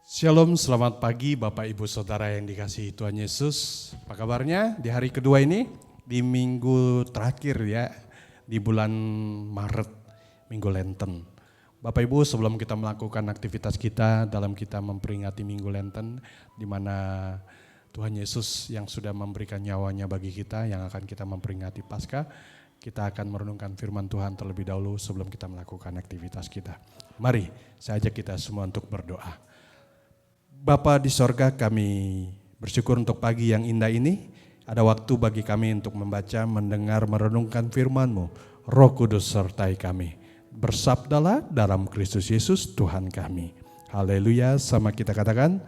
Shalom, selamat pagi Bapak Ibu Saudara yang dikasihi Tuhan Yesus. Apa kabarnya di hari kedua ini, di minggu terakhir ya, di bulan Maret, minggu Lenten. Bapak Ibu, sebelum kita melakukan aktivitas kita dalam kita memperingati minggu Lenten, di mana Tuhan Yesus yang sudah memberikan nyawanya bagi kita, yang akan kita memperingati Paskah, kita akan merenungkan firman Tuhan terlebih dahulu sebelum kita melakukan aktivitas kita. Mari, saya ajak kita semua untuk berdoa. Bapa di sorga, kami bersyukur untuk pagi yang indah ini. Ada waktu bagi kami untuk membaca, mendengar, merenungkan firman-Mu. Roh Kudus sertai kami. Bersabdalah dalam Kristus Yesus Tuhan kami. Haleluya, sama kita katakan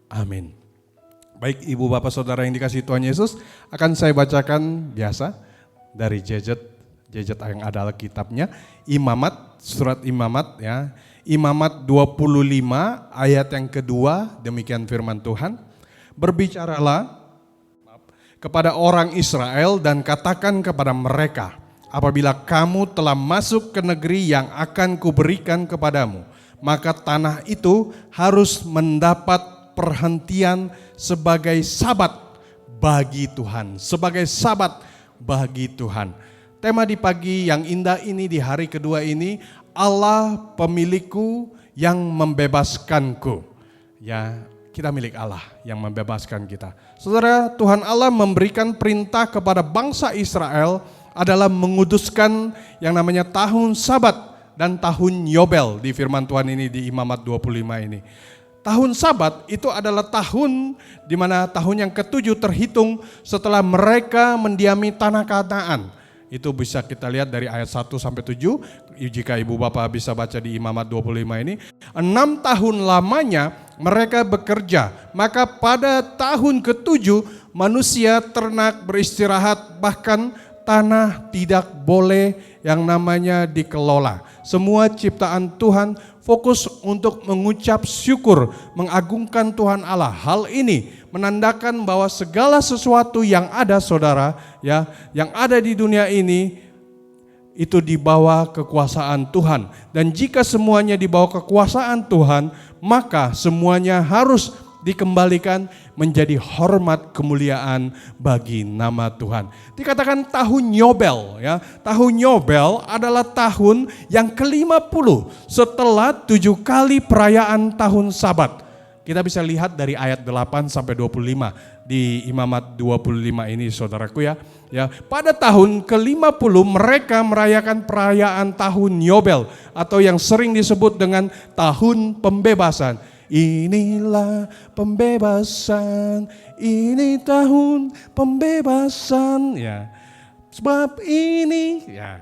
amin. Baik Ibu Bapak Saudara yang dikasihi Tuhan Yesus, akan saya bacakan biasa dari Jejet yang ada kitabnya. Imamat, surat Imamat ya. Imamat 25 ayat yang kedua, demikian firman Tuhan. Berbicaralah kepada orang Israel dan katakan kepada mereka, apabila kamu telah masuk ke negeri yang akan kuberikan kepadamu, maka tanah itu harus mendapat perhentian sebagai sabat bagi Tuhan. Sebagai sabat bagi Tuhan. Tema di pagi yang indah ini, di hari kedua ini, Allah pemilikku yang membebaskanku. Ya, kita milik Allah yang membebaskan kita. Saudara, Tuhan Allah memberikan perintah kepada bangsa Israel adalah menguduskan yang namanya tahun Sabat dan tahun Yobel di firman Tuhan ini di Imamat 25 ini. Tahun Sabat itu adalah tahun di mana tahun yang ketujuh terhitung setelah mereka mendiami tanah Kanaan. Itu bisa kita lihat dari ayat 1 sampai 7. Jika Ibu Bapak bisa baca di Imamat 25 ini. 6 tahun lamanya mereka bekerja. Maka pada tahun ke-7 manusia ternak beristirahat. Bahkan tanah tidak boleh yang namanya dikelola. Semua ciptaan Tuhan fokus untuk mengucap syukur, mengagungkan Tuhan Allah. Hal ini menandakan bahwa segala sesuatu yang ada saudara, ya, yang ada di dunia ini itu di bawah kekuasaan Tuhan. Dan jika semuanya di bawah kekuasaan Tuhan, maka semuanya harus dikembalikan menjadi hormat kemuliaan bagi nama Tuhan. Dikatakan tahun Yobel ya. Tahun Yobel adalah tahun yang ke-50 setelah 7 kali perayaan tahun Sabat. Kita bisa lihat dari ayat 8 sampai 25 di Imamat 25 ini saudaraku ya. Ya, pada tahun ke-50 mereka merayakan perayaan tahun Yobel atau yang sering disebut dengan tahun pembebasan. Inilah pembebasan, ini tahun pembebasan ya. Sebab ini ya.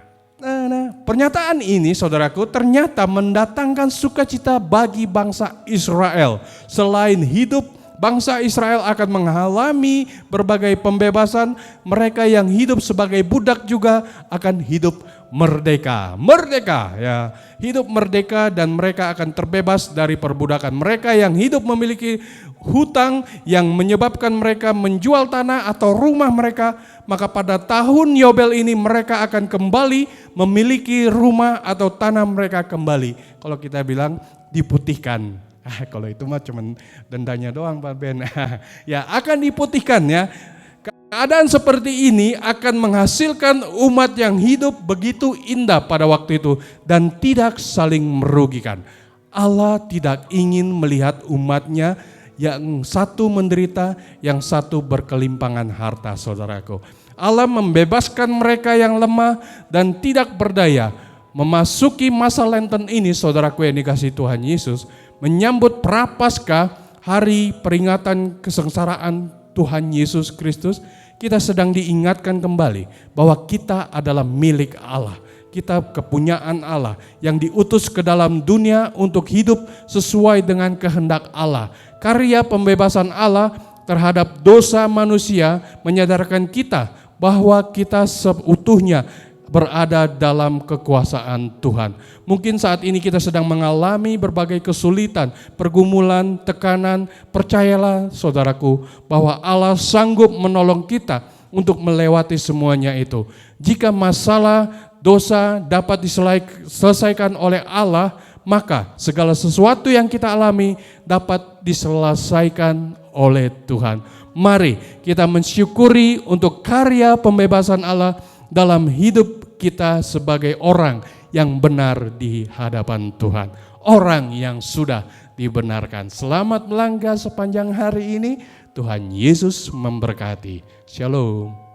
Pernyataan ini saudaraku ternyata mendatangkan sukacita bagi bangsa Israel. Selain hidup, bangsa Israel akan mengalami berbagai pembebasan. Mereka yang hidup sebagai budak juga akan hidup merdeka. Merdeka ya. Hidup merdeka dan mereka akan terbebas dari perbudakan. Mereka yang hidup memiliki hutang yang menyebabkan mereka menjual tanah atau rumah mereka, maka pada tahun Yobel ini mereka akan kembali memiliki rumah atau tanah mereka kembali. Kalau kita bilang diputihkan. Kalau itu mah cuman dendanya doang Pak Ben. Ya, akan diputihkan ya. Keadaan seperti ini akan menghasilkan umat yang hidup begitu indah pada waktu itu dan tidak saling merugikan. Allah tidak ingin melihat umatnya yang satu menderita, yang satu berkelimpangan harta saudaraku. Allah membebaskan mereka yang lemah dan tidak berdaya. Memasuki masa Lenten ini saudaraku yang dikasihi Tuhan Yesus, menyambut Prapaskah, hari peringatan kesengsaraan Tuhan Yesus Kristus, kita sedang diingatkan kembali bahwa kita adalah milik Allah. Kita kepunyaan Allah yang diutus ke dalam dunia untuk hidup sesuai dengan kehendak Allah. Karya pembebasan Allah terhadap dosa manusia menyadarkan kita bahwa kita seutuhnya berada dalam kekuasaan Tuhan. Mungkin saat ini kita sedang mengalami berbagai kesulitan, pergumulan, tekanan. Percayalah saudaraku bahwa Allah sanggup menolong kita untuk melewati semuanya itu. Jika masalah dosa dapat diselesaikan oleh Allah, maka segala sesuatu yang kita alami dapat diselesaikan oleh Tuhan. Mari kita mensyukuri untuk karya pembebasan Allah dalam hidup kita sebagai orang yang benar di hadapan Tuhan. Orang yang sudah dibenarkan. Selamat melangkah sepanjang hari ini. Tuhan Yesus memberkati. Shalom.